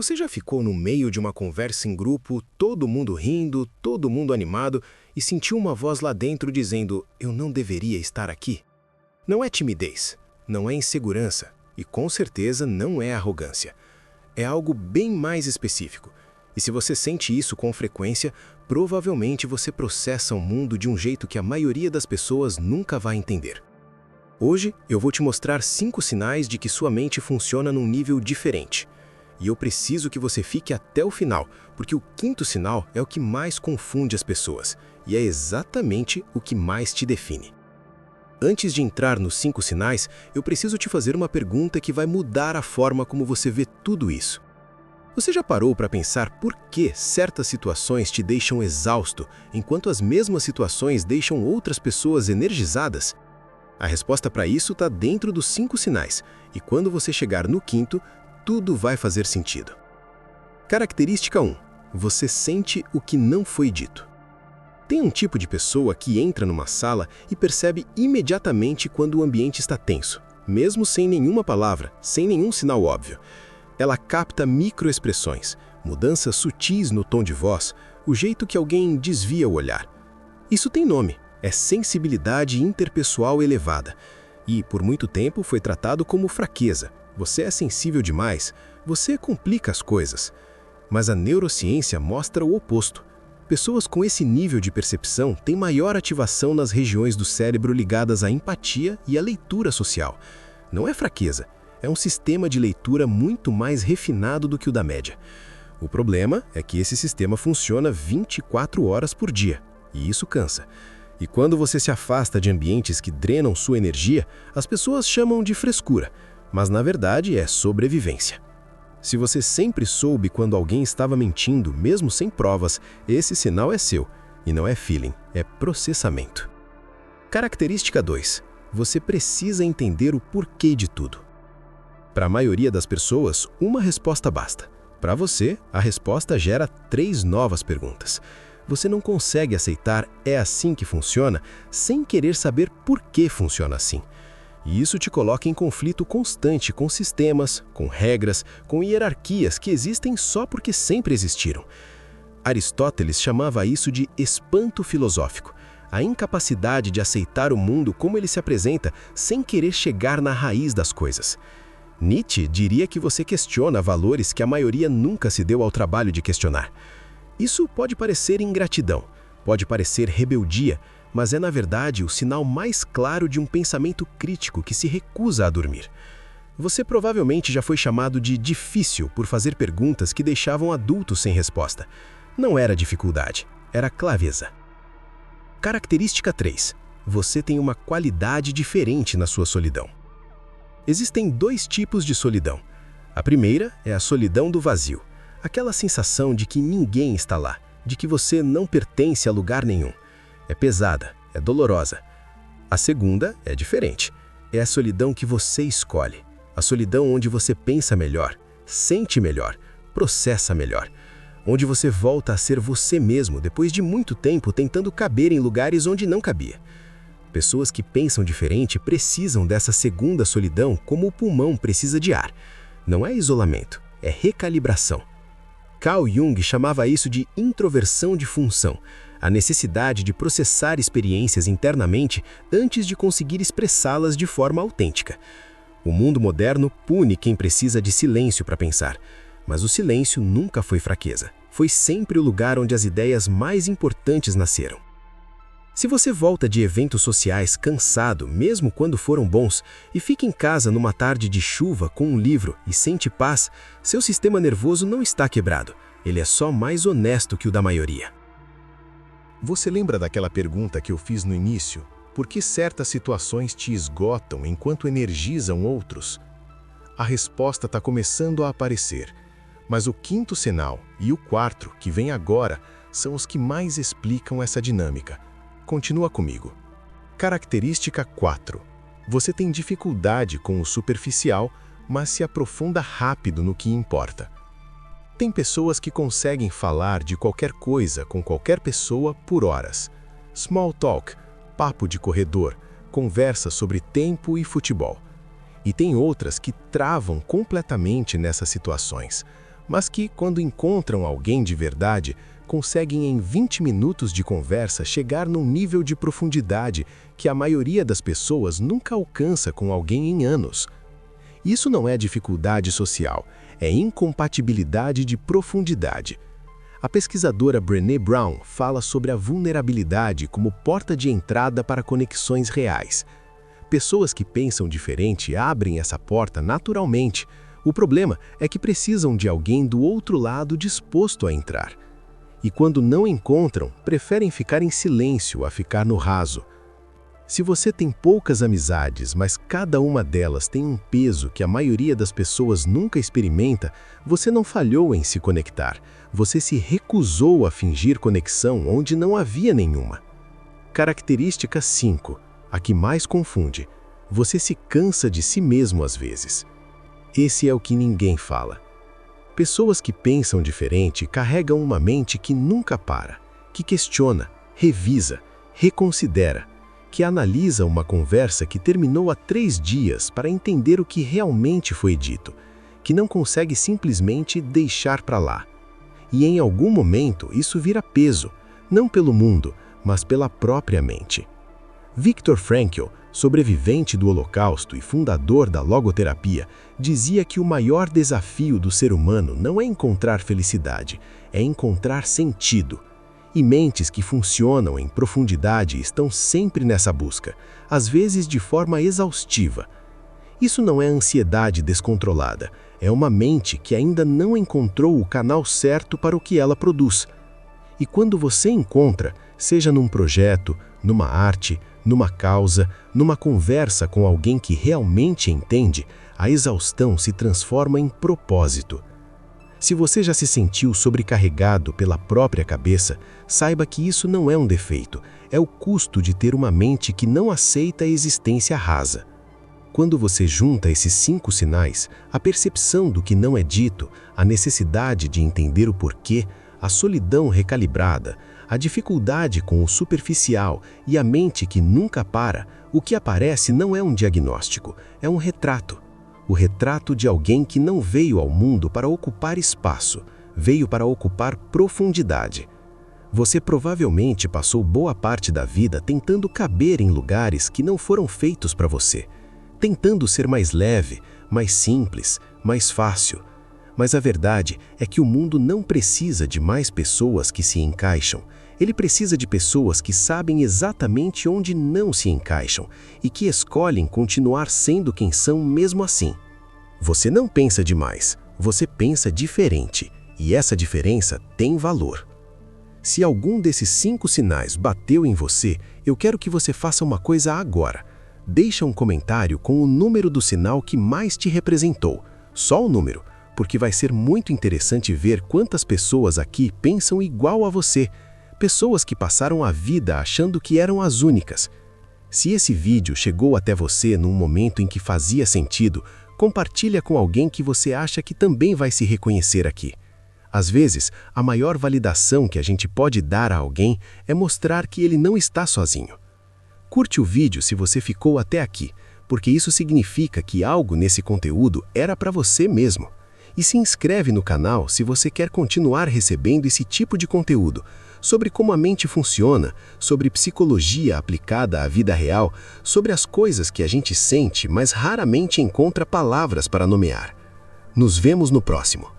Você já ficou no meio de uma conversa em grupo, todo mundo rindo, todo mundo animado, e sentiu uma voz lá dentro dizendo: "Eu não deveria estar aqui"? Não é timidez, não é insegurança, e com certeza não é arrogância. É algo bem mais específico. E se você sente isso com frequência, provavelmente você processa o mundo de um jeito que a maioria das pessoas nunca vai entender. Hoje, eu vou te mostrar 5 sinais de que sua mente funciona num nível diferente. E eu preciso que você fique até o final, porque o 5º sinal é o que mais confunde as pessoas, e é exatamente o que mais te define. Antes de entrar nos 5 sinais, eu preciso te fazer uma pergunta que vai mudar a forma como você vê tudo isso. Você já parou para pensar por que certas situações te deixam exausto, enquanto as mesmas situações deixam outras pessoas energizadas? A resposta para isso está dentro dos 5 sinais, e quando você chegar no 5º, tudo vai fazer sentido. Característica 1. Você sente o que não foi dito. Tem um tipo de pessoa que entra numa sala e percebe imediatamente quando o ambiente está tenso, mesmo sem nenhuma palavra, sem nenhum sinal óbvio. Ela capta microexpressões, mudanças sutis no tom de voz, o jeito que alguém desvia o olhar. Isso tem nome, é sensibilidade interpessoal elevada, e por muito tempo foi tratado como fraqueza. Você é sensível demais, você complica as coisas. Mas a neurociência mostra o oposto. Pessoas com esse nível de percepção têm maior ativação nas regiões do cérebro ligadas à empatia e à leitura social. Não é fraqueza, é um sistema de leitura muito mais refinado do que o da média. O problema é que esse sistema funciona 24 horas por dia, e isso cansa. E quando você se afasta de ambientes que drenam sua energia, as pessoas chamam de frescura, mas na verdade é sobrevivência. Se você sempre soube quando alguém estava mentindo, mesmo sem provas, esse sinal é seu, e não é feeling, é processamento. Característica 2. Você precisa entender o porquê de tudo. Para a maioria das pessoas, uma resposta basta. Para você, a resposta gera 3 novas perguntas. Você não consegue aceitar "é assim que funciona" sem querer saber por que funciona assim. E isso te coloca em conflito constante com sistemas, com regras, com hierarquias que existem só porque sempre existiram. Aristóteles chamava isso de espanto filosófico, a incapacidade de aceitar o mundo como ele se apresenta sem querer chegar na raiz das coisas. Nietzsche diria que você questiona valores que a maioria nunca se deu ao trabalho de questionar. Isso pode parecer ingratidão, pode parecer rebeldia, mas é na verdade o sinal mais claro de um pensamento crítico que se recusa a dormir. Você provavelmente já foi chamado de difícil por fazer perguntas que deixavam adultos sem resposta. Não era dificuldade, era clareza. Característica 3. Você tem uma qualidade diferente na sua solidão. Existem 2 tipos de solidão. A primeira é a solidão do vazio, aquela sensação de que ninguém está lá, de que você não pertence a lugar nenhum. É pesada, é dolorosa. A segunda é diferente. É a solidão que você escolhe. A solidão onde você pensa melhor, sente melhor, processa melhor. Onde você volta a ser você mesmo depois de muito tempo tentando caber em lugares onde não cabia. Pessoas que pensam diferente precisam dessa segunda solidão como o pulmão precisa de ar. Não é isolamento, é recalibração. Carl Jung chamava isso de introversão de função, a necessidade de processar experiências internamente antes de conseguir expressá-las de forma autêntica. O mundo moderno pune quem precisa de silêncio para pensar, mas o silêncio nunca foi fraqueza. Foi sempre o lugar onde as ideias mais importantes nasceram. Se você volta de eventos sociais cansado, mesmo quando foram bons, e fica em casa numa tarde de chuva com um livro e sente paz, seu sistema nervoso não está quebrado. Ele é só mais honesto que o da maioria. Você lembra daquela pergunta que eu fiz no início? Por que certas situações te esgotam enquanto energizam outros? A resposta está começando a aparecer, mas o 5º sinal e o 4º, que vem agora, são os que mais explicam essa dinâmica. Continua comigo. Característica 4. Você tem dificuldade com o superficial, mas se aprofunda rápido no que importa. Tem pessoas que conseguem falar de qualquer coisa com qualquer pessoa por horas. Small talk, papo de corredor, conversa sobre tempo e futebol. E tem outras que travam completamente nessas situações. mas que, quando encontram alguém de verdade, conseguem em 20 minutos de conversa chegar num nível de profundidade que a maioria das pessoas nunca alcança com alguém em anos. Isso não é dificuldade social, é incompatibilidade de profundidade. A pesquisadora Brené Brown fala sobre a vulnerabilidade como porta de entrada para conexões reais. Pessoas que pensam diferente abrem essa porta naturalmente. O problema é que precisam de alguém do outro lado disposto a entrar. E quando não encontram, preferem ficar em silêncio a ficar no raso. Se você tem poucas amizades, mas cada uma delas tem um peso que a maioria das pessoas nunca experimenta, você não falhou em se conectar. Você se recusou a fingir conexão onde não havia nenhuma. Característica 5, a que mais confunde. Você se cansa de si mesmo às vezes. Esse é o que ninguém fala. Pessoas que pensam diferente carregam uma mente que nunca para, que questiona, revisa, reconsidera, que analisa uma conversa que terminou há 3 dias para entender o que realmente foi dito, que não consegue simplesmente deixar para lá. E em algum momento isso vira peso, não pelo mundo, mas pela própria mente. Viktor Frankl, sobrevivente do Holocausto e fundador da logoterapia, dizia que o maior desafio do ser humano não é encontrar felicidade, é encontrar sentido. E mentes que funcionam em profundidade estão sempre nessa busca, às vezes de forma exaustiva. Isso não é ansiedade descontrolada, é uma mente que ainda não encontrou o canal certo para o que ela produz. E quando você encontra, seja num projeto, numa arte, numa causa, numa conversa com alguém que realmente entende, a exaustão se transforma em propósito. Se você já se sentiu sobrecarregado pela própria cabeça, saiba que isso não é um defeito, é o custo de ter uma mente que não aceita a existência rasa. Quando você junta esses 5 sinais, a percepção do que não é dito, a necessidade de entender o porquê, a solidão recalibrada, a dificuldade com o superficial e a mente que nunca para, o que aparece não é um diagnóstico, é um retrato. O retrato de alguém que não veio ao mundo para ocupar espaço, veio para ocupar profundidade. Você provavelmente passou boa parte da vida tentando caber em lugares que não foram feitos para você, tentando ser mais leve, mais simples, mais fácil. Mas a verdade é que o mundo não precisa de mais pessoas que se encaixam. Ele precisa de pessoas que sabem exatamente onde não se encaixam e que escolhem continuar sendo quem são mesmo assim. Você não pensa demais, você pensa diferente, e essa diferença tem valor. Se algum desses 5 sinais bateu em você, eu quero que você faça uma coisa agora. Deixa um comentário com o número do sinal que mais te representou, só o número, porque vai ser muito interessante ver quantas pessoas aqui pensam igual a você. Pessoas que passaram a vida achando que eram as únicas. Se esse vídeo chegou até você num momento em que fazia sentido, compartilha com alguém que você acha que também vai se reconhecer aqui. Às vezes, a maior validação que a gente pode dar a alguém é mostrar que ele não está sozinho. Curte o vídeo se você ficou até aqui, porque isso significa que algo nesse conteúdo era para você mesmo. E se inscreve no canal se você quer continuar recebendo esse tipo de conteúdo, sobre como a mente funciona, sobre psicologia aplicada à vida real, sobre as coisas que a gente sente, mas raramente encontra palavras para nomear. Nos vemos no próximo.